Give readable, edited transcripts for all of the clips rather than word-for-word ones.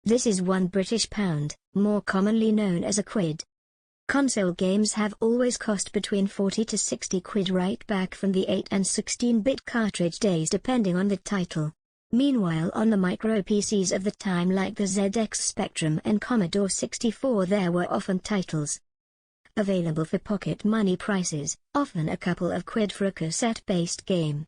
This is £1 British, more commonly known as a quid. Console games have always cost between 40 to 60 quid right back from the 8 and 16-bit cartridge days depending on the title. Meanwhile on the micro PCs of the time like the ZX Spectrum and Commodore 64 there were often titles available for pocket money prices, often a couple of quid for a cassette-based game.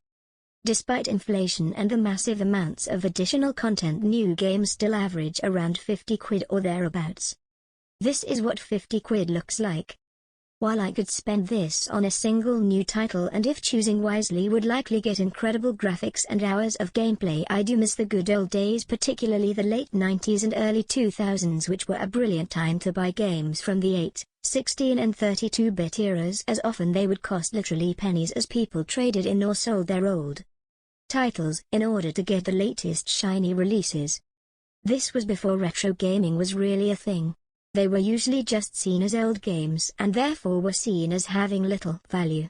Despite inflation and the massive amounts of additional content, new games still average around 50 quid or thereabouts. This is what 50 quid looks like. While I could spend this on a single new title and if choosing wisely would likely get incredible graphics and hours of gameplay, I do miss the good old days, particularly the late 90s and early 2000s, which were a brilliant time to buy games from the 8, 16 and 32-bit eras, as often they would cost literally pennies as people traded in or sold their old titles in order to get the latest shiny releases. This was before retro gaming was really a thing. They were usually just seen as old games and therefore were seen as having little value.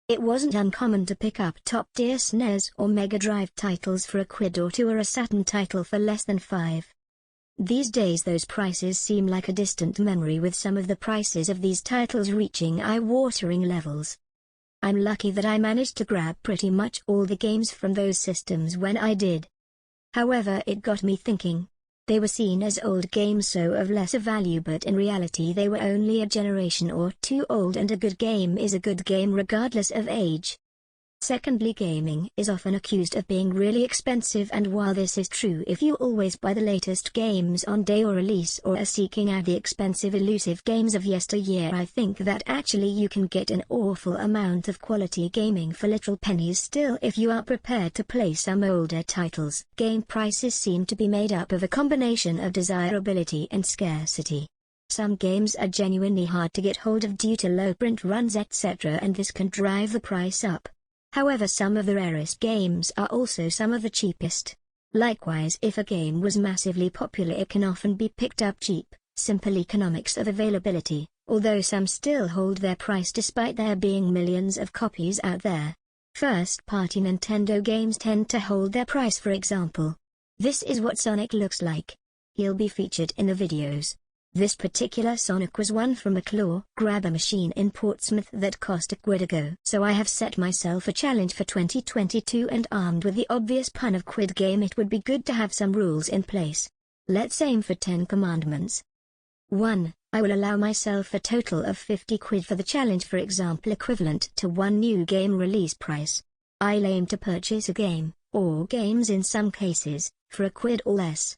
It wasn't uncommon to pick up top-tier SNES or Mega Drive titles for a quid or two, or a Saturn title for less than 5. These days those prices seem like a distant memory, with some of the prices of these titles reaching eye-watering levels. I'm lucky that I managed to grab pretty much all the games from those systems when I did. However, it got me thinking. They were seen as old games, so of lesser value, but in reality they were only a generation or two old, and a good game is a good game regardless of age. Secondly, gaming is often accused of being really expensive, and while this is true if you always buy the latest games on day or release or are seeking out the expensive elusive games of yesteryear, I think that actually you can get an awful amount of quality gaming for literal pennies still if you are prepared to play some older titles. Game prices seem to be made up of a combination of desirability and scarcity. Some games are genuinely hard to get hold of due to low print runs etc., and this can drive the price up. However, some of the rarest games are also some of the cheapest. Likewise, if a game was massively popular it can often be picked up cheap. Simple economics of availability, although some still hold their price despite there being millions of copies out there. First-party Nintendo games tend to hold their price. For example, this is what Sonic looks like. He'll be featured in the videos. This particular Sonic was one from a claw grabber machine in Portsmouth that cost a quid ago. So I have set myself a challenge for 2022, and armed with the obvious pun of quid game, it would be good to have some rules in place. Let's aim for 10 commandments. 1. I will allow myself a total of 50 quid for the challenge, for example equivalent to one new game release price. I'll aim to purchase a game, or games in some cases, for a quid or less.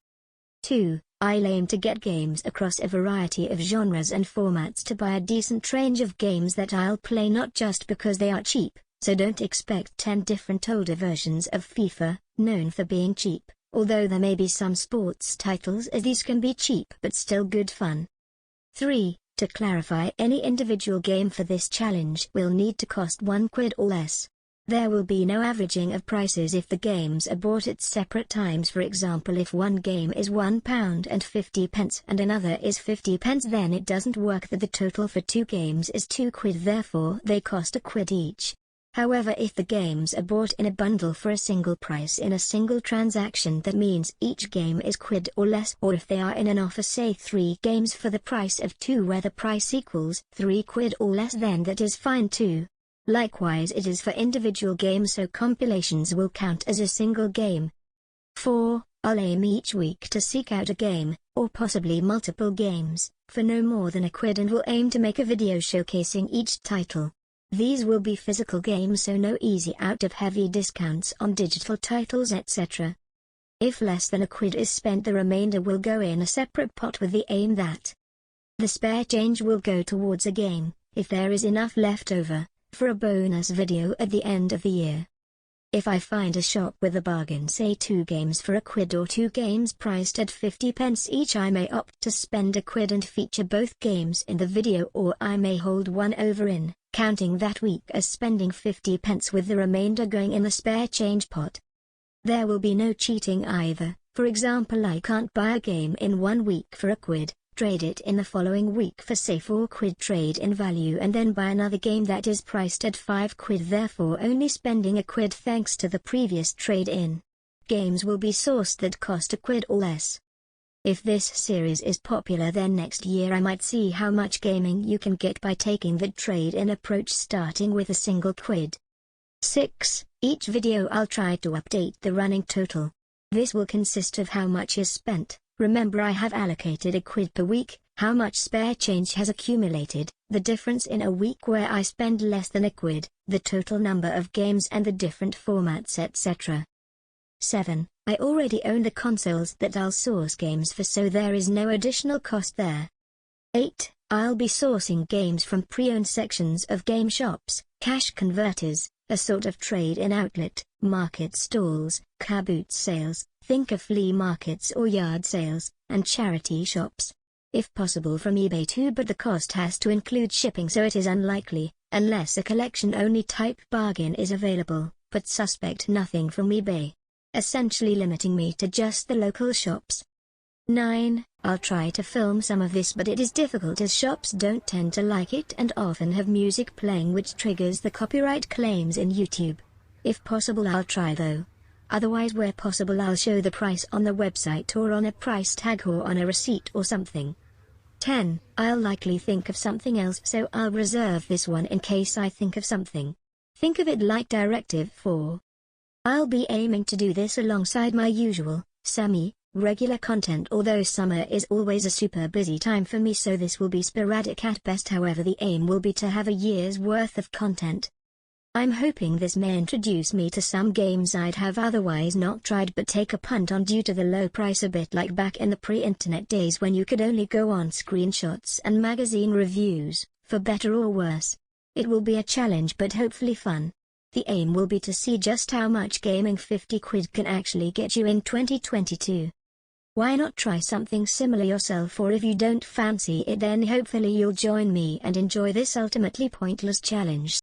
2. I'll aim to get games across a variety of genres and formats to buy a decent range of games that I'll play, not just because they are cheap, so don't expect 10 different older versions of FIFA, known for being cheap, although there may be some sports titles as these can be cheap but still good fun. 3. To clarify, any individual game for this challenge will need to cost 1 quid or less. There will be no averaging of prices if the games are bought at separate times. For example, if one game is £1.50 and another is 50p, then it doesn't work that the total for two games is 2 quid, therefore they cost a quid each. However, if the games are bought in a bundle for a single price in a single transaction, that means each game is quid or less, or if they are in an offer, say 3 games for the price of 2 where the price equals 3 quid or less, then that is fine too. Likewise it is for individual games, so compilations will count as a single game. 4. I'll aim each week to seek out a game, or possibly multiple games, for no more than a quid, and will aim to make a video showcasing each title. These will be physical games, so no easy out of heavy discounts on digital titles etc. If less than a quid is spent, the remainder will go in a separate pot with the aim that the spare change will go towards a game, if there is enough left over, for a bonus video at the end of the year. If I find a shop with a bargain, say 2 games for a quid or 2 games priced at 50p each, I may opt to spend a quid and feature both games in the video, or I may hold one over in, counting that week as spending 50p with the remainder going in the spare change pot. There will be no cheating either. For example, I can't buy a game in 1 week for a quid, trade it in the following week for say 4 quid trade in value, and then buy another game that is priced at 5 quid, therefore only spending a quid thanks to the previous trade in. Games will be sourced that cost a quid or less. If this series is popular, then next year I might see how much gaming you can get by taking the trade-in approach, starting with a single quid. 6. Each video I'll try to update the running total. This will consist of how much is spent. Remember, I have allocated a quid per week, how much spare change has accumulated, the difference in a week where I spend less than a quid, the total number of games and the different formats, etc. 7. I already own the consoles that I'll source games for, so there is no additional cost there. 8. I'll be sourcing games from pre-owned sections of game shops, cash converters, a sort of trade-in outlet, market stalls, car boot sales, think of flea markets or yard sales, and charity shops. If possible from eBay too, but the cost has to include shipping, so it is unlikely, unless a collection-only type bargain is available, but suspect nothing from eBay. Essentially limiting me to just the local shops. 9. I'll try to film some of this, but it is difficult as shops don't tend to like it and often have music playing which triggers the copyright claims in YouTube. If possible I'll try though. Otherwise, where possible, I'll show the price on the website or on a price tag or on a receipt or something. 10. I'll likely think of something else, so I'll reserve this one in case I think of something. Think of it like Directive 4. I'll be aiming to do this alongside my usual, regular content, although summer is always a super busy time for me, so this will be sporadic at best. However, the aim will be to have a year's worth of content. I'm hoping this may introduce me to some games I'd have otherwise not tried but take a punt on due to the low price, a bit like back in the pre-internet days when you could only go on screenshots and magazine reviews, for better or worse. It will be a challenge but hopefully fun. The aim will be to see just how much gaming 50 quid can actually get you in 2022. Why not try something similar yourself, or if you don't fancy it then hopefully you'll join me and enjoy this ultimately pointless challenge.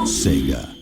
Sega.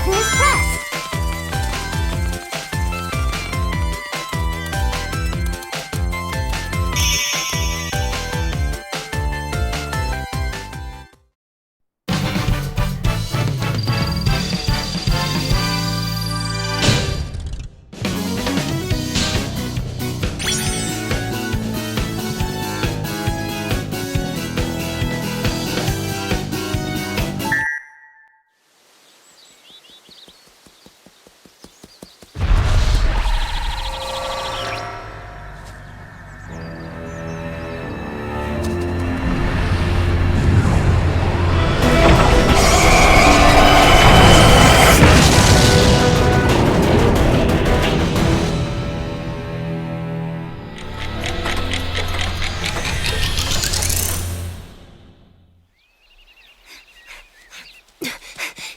button is pressed.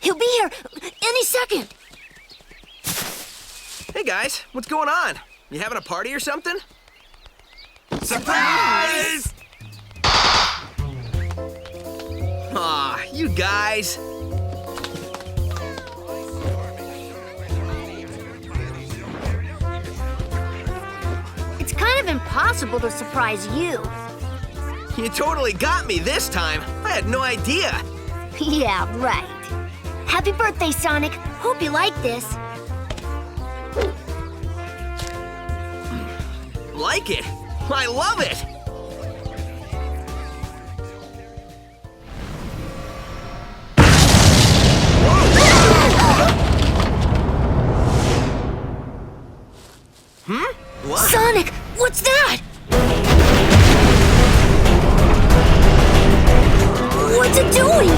He'll be here any second. Hey guys, what's going on? You having a party or something? Surprise! Aw, you guys. It's kind of impossible to surprise you. You totally got me this time. I had no idea. Yeah, right. Happy birthday, Sonic. Hope you like this. Like it? I love it! What? Sonic, what's that? What's it doing?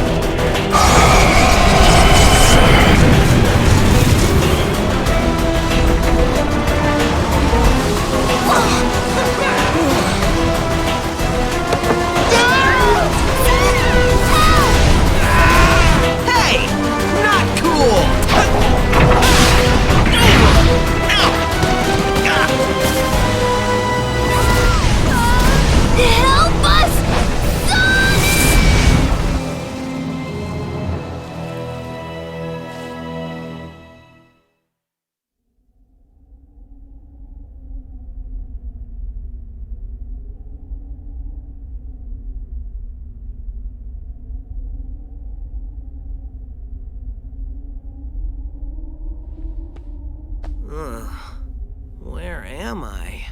Hey! Not cool! Help us! Where am I?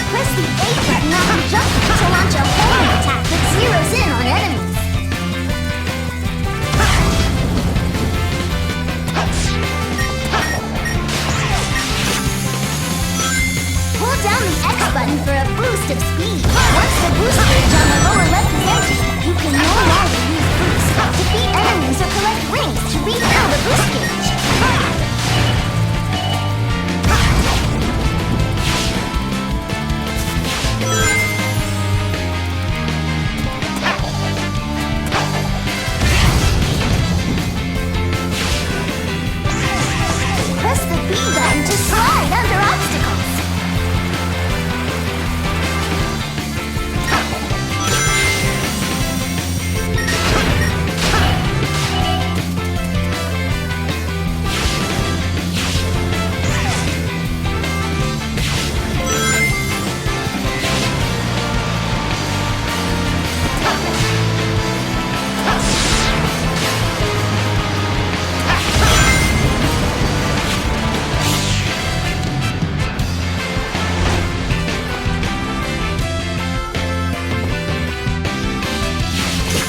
Press the A button on the jump to launch a homing attack that zeroes in on enemies. Hold down the X button for a boost of speed. Once the boost gauge on the lower left is empty, you can no longer use boost. Defeat enemies or collect rings to refill the boost gauge. Press the B button to slide under obstacles.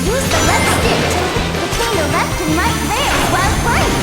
Use the left stick to flip between the left and right rails while playing.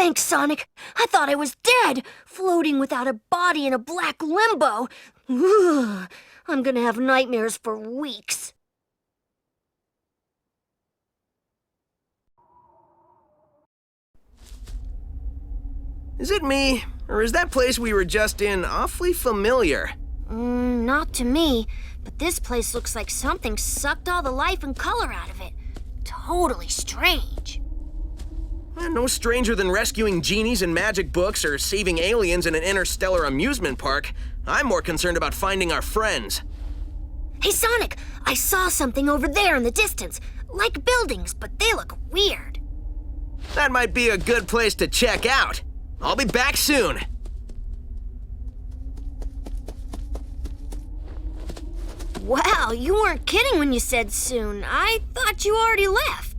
Thanks, Sonic. I thought I was dead, floating without a body in a black limbo. Ugh, I'm gonna have nightmares for weeks. Is it me, or is that place we were just in awfully familiar? Not to me, but this place looks like something sucked all the life and color out of it. Totally strange. No stranger than rescuing genies in magic books or saving aliens in an interstellar amusement park. I'm more concerned about finding our friends. Hey, Sonic, I saw something over there in the distance. Like buildings, but they look weird. That might be a good place to check out. I'll be back soon. Wow, you weren't kidding when you said soon. I thought you already left.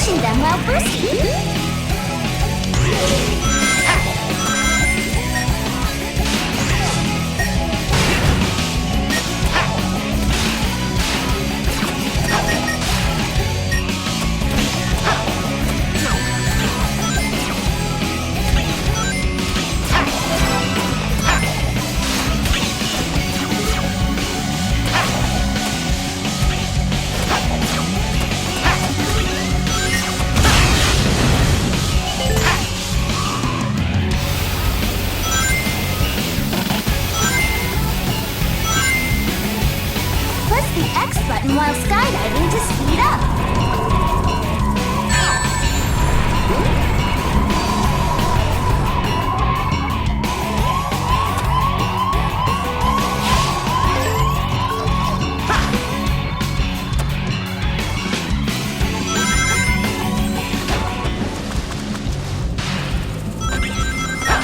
pushing them while boosting. down while skydiving to speed up.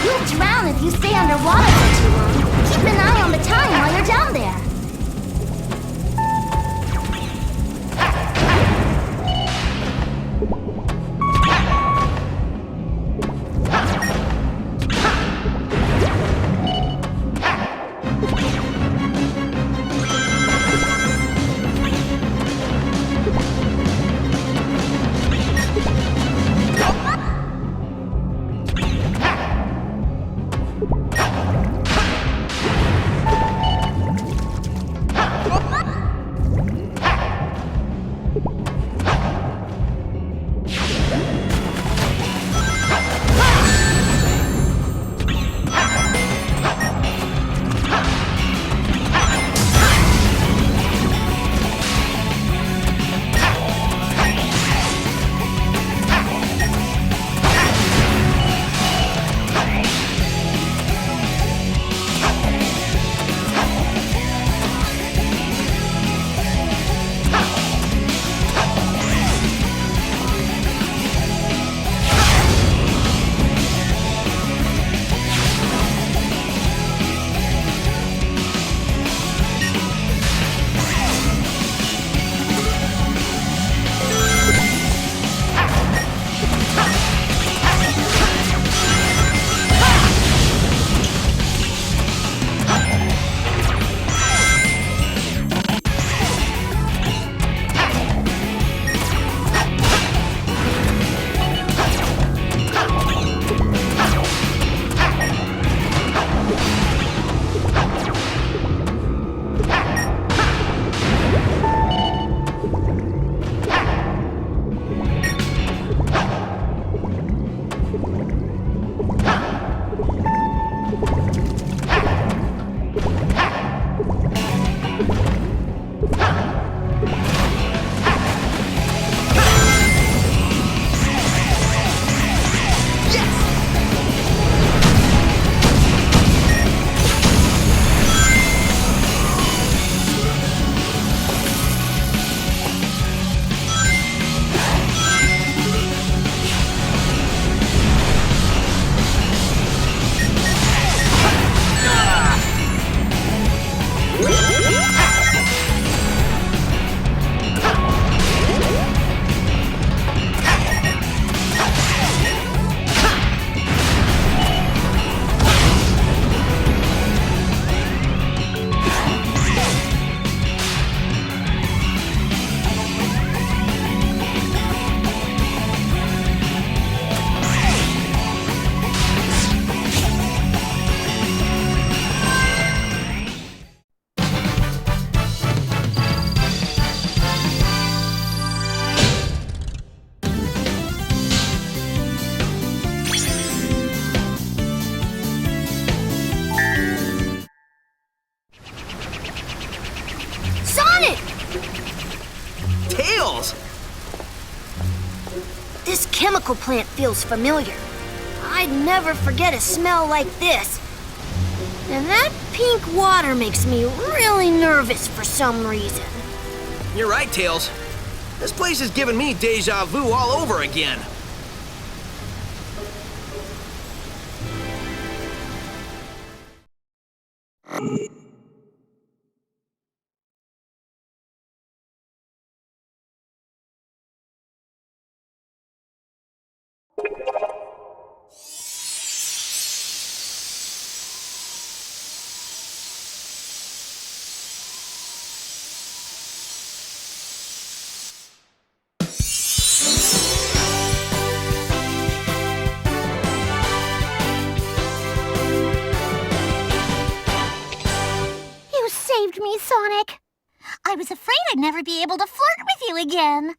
You'll drown if you stay underwater for too long. Keep an eye on the time while you're down there. This chemical plant feels familiar. I'd never forget a smell like this. And that pink water makes me really nervous for some reason. You're right, Tails. This place is giving me deja vu all over again. You saved me, Sonic. I was afraid I'd never be able to flirt with you again.